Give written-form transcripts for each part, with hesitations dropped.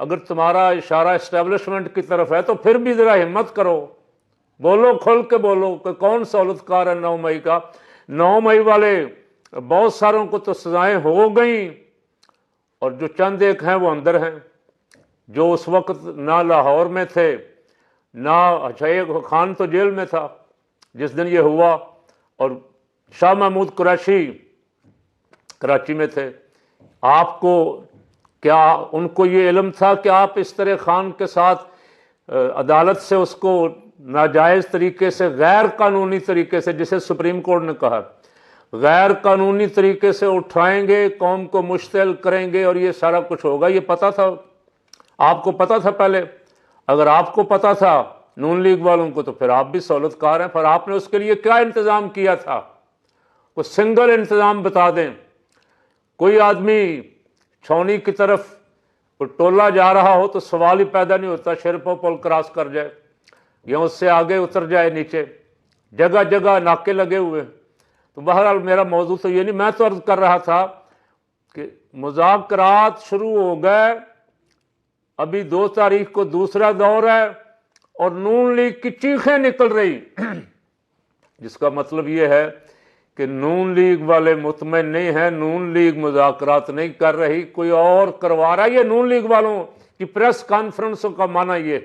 اگر تمہارا اشارہ اسٹیبلشمنٹ کی طرف ہے تو پھر بھی ذرا ہمت کرو، بولو، کھل کے بولو کہ کون سہولت کار ہے 9 مئی کا۔ 9 مئی والے بہت ساروں کو تو سزائیں ہو گئیں، اور جو چند ایک ہیں وہ اندر ہیں، جو اس وقت نہ لاہور میں تھے نہ، اچھا ایک خان تو جیل میں تھا جس دن یہ ہوا، اور شاہ محمود قریشی کراچی میں تھے۔ آپ کو کیا ان کو یہ علم تھا کہ آپ اس طرح خان کے ساتھ عدالت سے اس کو ناجائز طریقے سے، غیر قانونی طریقے سے، جسے سپریم کورٹ نے کہا غیر قانونی طریقے سے اٹھائیں گے، قوم کو مشتعل کریں گے اور یہ سارا کچھ ہوگا؟ یہ پتہ تھا آپ کو؟ پتہ تھا پہلے؟ اگر آپ کو پتہ تھا نون لیگ والوں کو، تو پھر آپ بھی سہولت کار ہیں۔ پر آپ نے اس کے لیے کیا انتظام کیا تھا؟ کوئی سنگل انتظام بتا دیں۔ کوئی آدمی چھونی کی طرف ٹولہ جا رہا ہو تو سوال ہی پیدا نہیں ہوتا شیرپور پل کراس کر جائے یا اس سے آگے اتر جائے نیچے، جگہ جگہ ناکے لگے ہوئے۔ تو بہرحال میرا موضوع تو یہ نہیں، میں تو عرض کر رہا تھا کہ مذاکرات شروع ہو گئے، ابھی 2 تاریخ کو دوسرا دور ہے اور نون لیگ کی چیخیں نکل رہی، جس کا مطلب یہ ہے کہ نون لیگ والے مطمئن نہیں ہیں، نون لیگ مذاکرات نہیں کر رہی، کوئی اور کروا رہا ہے۔ یہ نون لیگ والوں کی پریس کانفرنسوں کا معنی یہ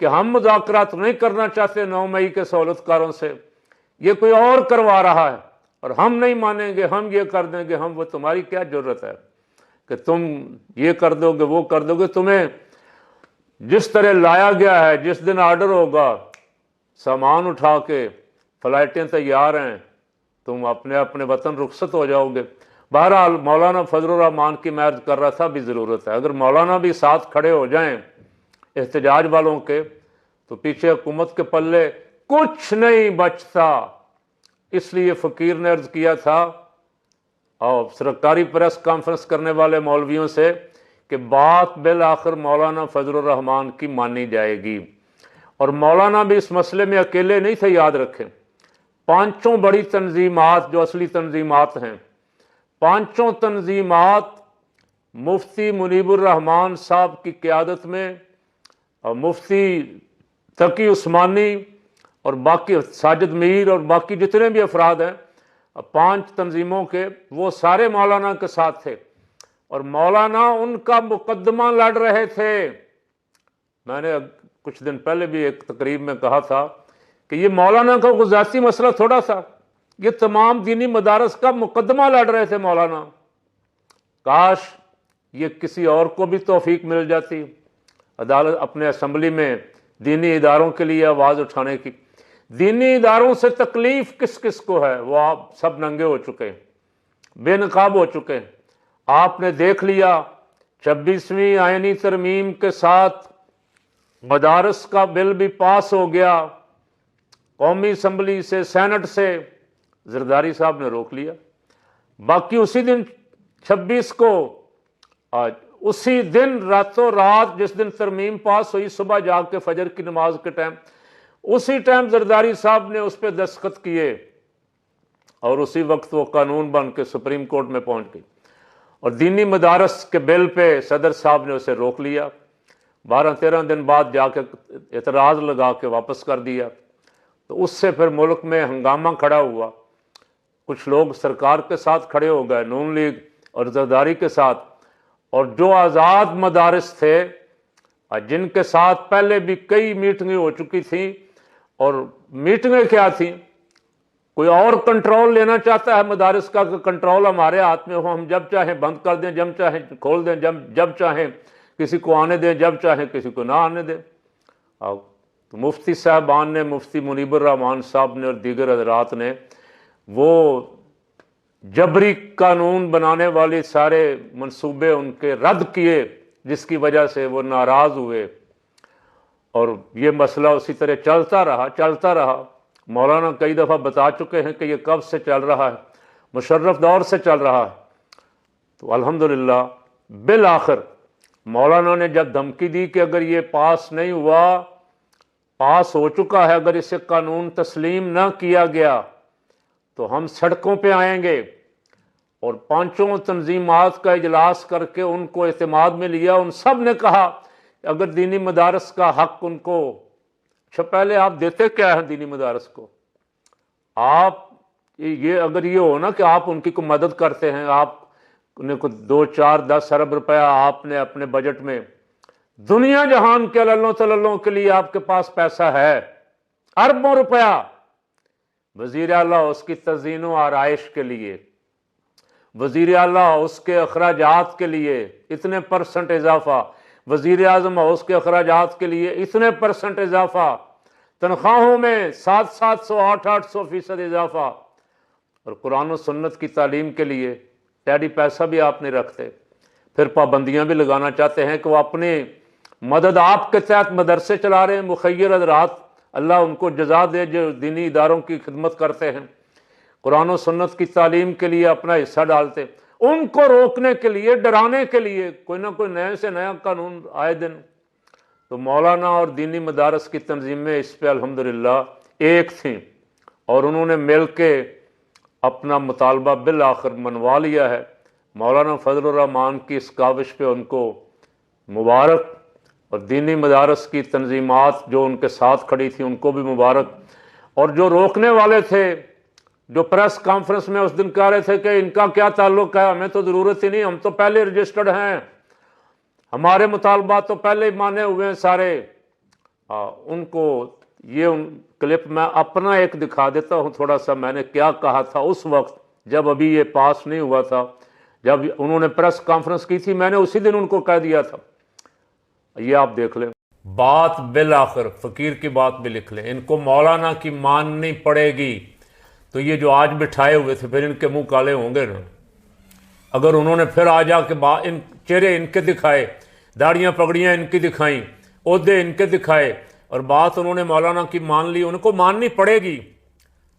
کہ ہم مذاکرات نہیں کرنا چاہتے 9 مئی کے سہولت کاروں سے، یہ کوئی اور کروا رہا ہے اور ہم نہیں مانیں گے، ہم یہ کر دیں گے، ہم وہ۔ تمہاری کیا ضرورت ہے کہ تم یہ کر دو گے، وہ کر دو گے؟ تمہیں جس طرح لایا گیا ہے، جس دن آرڈر ہوگا سامان اٹھا کے فلائٹیں تیار ہیں، تم اپنے اپنے وطن رخصت ہو جاؤ گے۔ بہرحال مولانا فضل الرحمان کی میں عرض کر رہا تھا بھی ضرورت ہے، اگر مولانا بھی ساتھ کھڑے ہو جائیں احتجاج والوں کے، تو پیچھے حکومت کے پلے کچھ نہیں بچتا۔ اس لیے فقیر نے عرض کیا تھا اور سرکاری پریس کانفرنس کرنے والے مولویوں سے کہ بات بالآخر مولانا فضل الرحمان کی مانی جائے گی، اور مولانا بھی اس مسئلے میں اکیلے نہیں تھے، یاد رکھیں۔ 5 بڑی تنظیمات جو اصلی تنظیمات ہیں، 5 تنظیمات مفتی منیب الرحمان صاحب کی قیادت میں، اور مفتی تقی عثمانی اور باقی ساجد میر اور باقی جتنے بھی افراد ہیں 5 تنظیموں کے، وہ سارے مولانا کے ساتھ تھے، اور مولانا ان کا مقدمہ لڑ رہے تھے۔ میں نے کچھ دن پہلے بھی ایک تقریب میں کہا تھا کہ یہ مولانا کا کوئی ذاتی مسئلہ تھوڑا تھا، یہ تمام دینی مدارس کا مقدمہ لڑ رہے تھے مولانا۔ کاش یہ کسی اور کو بھی توفیق مل جاتی، عدالت اپنے اسمبلی میں دینی اداروں کے لیے آواز اٹھانے کی۔ دینی اداروں سے تکلیف کس کس کو ہے؟ وہ آپ سب ننگے ہو چکے ہیں، بے نقاب ہو چکے ہیں۔ آپ نے دیکھ لیا 26ویں آئینی ترمیم کے ساتھ مدارس کا بل بھی پاس ہو گیا، قومی اسمبلی سے، سینٹ سے، زرداری صاحب نے روک لیا۔ باقی اسی دن 26 کو، آج اسی دن راتوں رات جس دن ترمیم پاس ہوئی، صبح جا کے فجر کی نماز کے ٹائم، اسی ٹائم زرداری صاحب نے اس پہ دستخط کیے، اور اسی وقت وہ قانون بن کے سپریم کورٹ میں پہنچ گئی، اور دینی مدارس کے بل پہ صدر صاحب نے اسے روک لیا۔ 12-13 دن بعد جا کے اعتراض لگا کے واپس کر دیا۔ تو اس سے پھر ملک میں ہنگامہ کھڑا ہوا، کچھ لوگ سرکار کے ساتھ کھڑے ہو گئے، نون لیگ اور زرداری کے ساتھ، اور جو آزاد مدارس تھے جن کے ساتھ پہلے بھی کئی میٹنگیں ہو چکی تھیں، اور میٹنگیں کیا تھیں؟ کوئی اور کنٹرول لینا چاہتا ہے مدارس کا کہ کنٹرول ہمارے ہاتھ میں ہو، ہم جب چاہیں بند کر دیں، جب چاہیں کھول دیں، جب چاہیں کسی کو آنے دیں، جب چاہیں کسی کو نہ آنے دیں۔ تو مفتی صاحبان نے، مفتی منیب الرحمان صاحب نے اور دیگر حضرات نے وہ جبری قانون بنانے والے سارے منصوبے ان کے رد کیے، جس کی وجہ سے وہ ناراض ہوئے، اور یہ مسئلہ اسی طرح چلتا رہا۔ مولانا کئی دفعہ بتا چکے ہیں کہ یہ کب سے چل رہا ہے، مشرف دور سے چل رہا ہے۔ تو الحمدللہ بالآخر مولانا نے جب دھمکی دی کہ اگر یہ پاس نہیں ہوا، پاس ہو چکا ہے، اگر اسے قانون تسلیم نہ کیا گیا تو ہم سڑکوں پہ آئیں گے، اور پانچوں تنظیمات کا اجلاس کر کے ان کو اعتماد میں لیا. ان سب نے کہا کہ اگر دینی مدارس کا حق ان کو، اچھا پہلے آپ دیتے کیا ہیں دینی مدارس کو؟ آپ یہ اگر یہ ہو نا کہ آپ ان کی کو مدد کرتے ہیں، آپ نے کو 2 4 10 ارب روپیہ آپ نے اپنے بجٹ میں دنیا جہان کے للوں تللوں کے لیے آپ کے پاس پیسہ ہے، اربوں روپیہ، وزیر اعلیٰ اس کی تزئین و آرائش کے لیے، وزیر اعلیٰ اس کے اخراجات کے لیے اتنے % اضافہ، وزیر اعظم اس کے اخراجات کے لیے اتنے % اضافہ، تنخواہوں میں 700 800% اضافہ، اور قرآن و سنت کی تعلیم کے لیے ٹیڈی پیسہ بھی آپ نہیں رکھتے. پھر پابندیاں بھی لگانا چاہتے ہیں کہ وہ اپنے مدد آپ کے تحت مدرسے چلا رہے ہیں. مخیر حضرات اللہ ان کو جزا دے جو دینی اداروں کی خدمت کرتے ہیں، قرآن و سنت کی تعلیم کے لیے اپنا حصہ ڈالتے، ان کو روکنے کے لیے، ڈرانے کے لیے کوئی نہ کوئی نئے سے نیا قانون آئے دن. تو مولانا اور دینی مدارس کی تنظیمیں اس پہ الحمدللہ ایک تھیں، اور انہوں نے مل کے اپنا مطالبہ بالآخر منوا لیا ہے. مولانا فضل الرحمان کی اس کاوش پہ ان کو مبارک، اور دینی مدارس کی تنظیمات جو ان کے ساتھ کھڑی تھی ان کو بھی مبارک. اور جو روکنے والے تھے، جو پریس کانفرنس میں اس دن کہہ رہے تھے کہ ان کا کیا تعلق ہے، ہمیں تو ضرورت ہی نہیں، ہم تو پہلے رجسٹرڈ ہیں، ہمارے مطالبات تو پہلے ہی مانے ہوئے ہیں سارے، ان کو یہ کلپ میں اپنا ایک دکھا دیتا ہوں تھوڑا سا. میں نے کیا کہا تھا اس وقت جب ابھی یہ پاس نہیں ہوا تھا، جب انہوں نے پریس کانفرنس کی تھی، میں نے اسی دن ان کو کہہ دیا تھا. یہ آپ دیکھ لیں. بات بالآخر فقیر کی بات بھی لکھ لیں، ان کو مولانا کی ماننی پڑے گی. تو یہ جو آج بٹھائے ہوئے تھے پھر ان کے منہ کالے ہوں گے نا. اگر انہوں نے پھر آ جا کے ان چہرے ان کے دکھائے، داڑیاں پگڑیاں ان کی دکھائیں، عہدے ان کے دکھائے، اور بات انہوں نے مولانا کی مان لی، ان کو ماننی پڑے گی،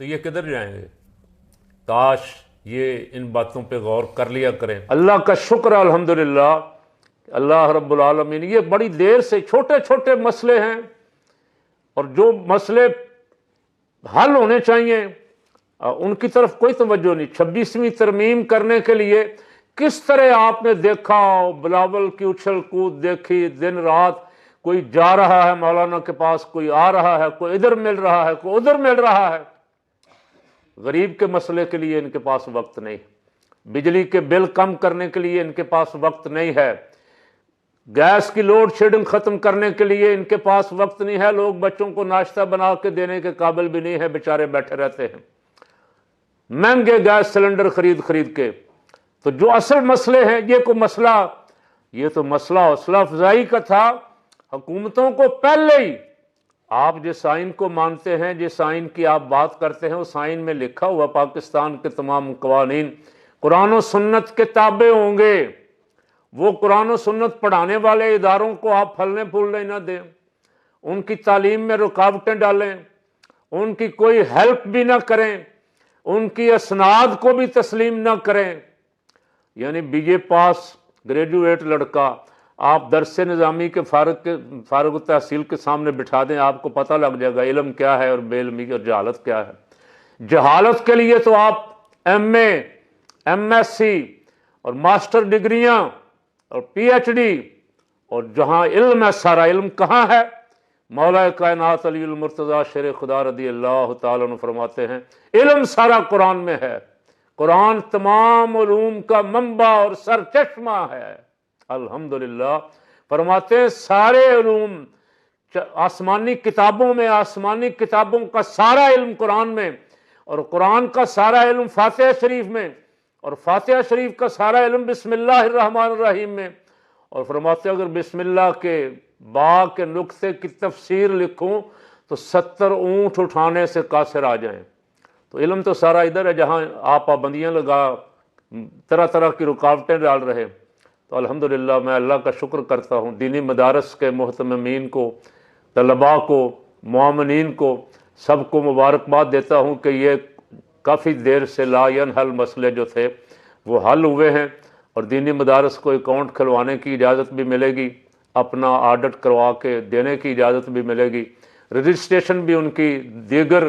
تو یہ کدھر جائیں گے؟ کاش یہ ان باتوں پہ غور کر لیا کریں. اللہ کا شکر الحمدللہ، اللہ رب العالمین یہ بڑی دیر سے چھوٹے چھوٹے مسئلے ہیں، اور جو مسئلے حل ہونے چاہیے ان کی طرف کوئی توجہ نہیں. 26ویں ترمیم کرنے کے لیے کس طرح آپ نے دیکھا، بلاول کی اچھل کود دیکھی، دن رات کوئی جا رہا ہے مولانا کے پاس، کوئی آ رہا ہے، کوئی ادھر مل رہا ہے، کوئی ادھر مل رہا ہے. غریب کے مسئلے کے لیے ان کے پاس وقت نہیں، بجلی کے بل کم کرنے کے لیے ان کے پاس وقت نہیں ہے، گیس کی لوڈ شیڈنگ ختم کرنے کے لیے ان کے پاس وقت نہیں ہے، لوگ بچوں کو ناشتہ بنا کے دینے کے قابل بھی نہیں ہے، بیچارے بیٹھے رہتے ہیں مہنگے گیس سلنڈر خرید کے. تو جو اصل مسئلے ہیں، یہ تو مسئلہ حوصلہ افزائی کا تھا. حکومتوں کو پہلے ہی، آپ جس آئین کو مانتے ہیں، جس آئین کی آپ بات کرتے ہیں، اس آئین میں لکھا ہوا پاکستان کے تمام قوانین قرآن و سنت کے تابع ہوں گے. وہ قرآن و سنت پڑھانے والے اداروں کو آپ پھلنے پھولنے نہ دیں، ان کی تعلیم میں رکاوٹیں ڈالیں، ان کی کوئی ہیلپ بھی نہ کریں، ان کی اسناد کو بھی تسلیم نہ کریں. یعنی BA پاس گریجویٹ لڑکا آپ درس نظامی کے فارغ التحصیل کے سامنے بٹھا دیں، آپ کو پتہ لگ جائے گا علم کیا ہے اور بے علمی اور جہالت کیا ہے. جہالت کے لیے تو آپ MA MSc اور ماسٹر ڈگریاں اور PhD، اور جہاں علم ہے سارا علم کہاں ہے؟ مولا کائنات علی المرتضیٰ شیر خدا رضی اللہ تعالیٰ عنہ فرماتے ہیں علم سارا قرآن میں ہے، قرآن تمام علوم کا منبع اور سرچشمہ ہے. الحمدللہ فرماتے ہیں سارے علوم آسمانی کتابوں میں، آسمانی کتابوں کا سارا علم قرآن میں، اور قرآن کا سارا علم فاتحہ شریف میں، اور فاتحہ شریف کا سارا علم بسم اللہ الرحمن الرحیم میں. اور فرماتے ہیں اگر بسم اللہ کے با کے نقطے کی تفسیر لکھوں تو 70 اونٹ اٹھانے سے قاصر آ جائیں. تو علم تو سارا ادھر ہے جہاں آپ پابندیاں لگا طرح طرح کی رکاوٹیں ڈال رہے. تو الحمدللہ میں اللہ کا شکر کرتا ہوں، دینی مدارس کے محتممین کو، طلباء کو، معاونین کو، سب کو مبارکباد دیتا ہوں کہ یہ کافی دیر سے لا ینحل مسئلے جو تھے وہ حل ہوئے ہیں، اور دینی مدارس کو اکاؤنٹ کھلوانے کی اجازت بھی ملے گی، اپنا آڈٹ کروا کے دینے کی اجازت بھی ملے گی، رجسٹریشن بھی ان کی دیگر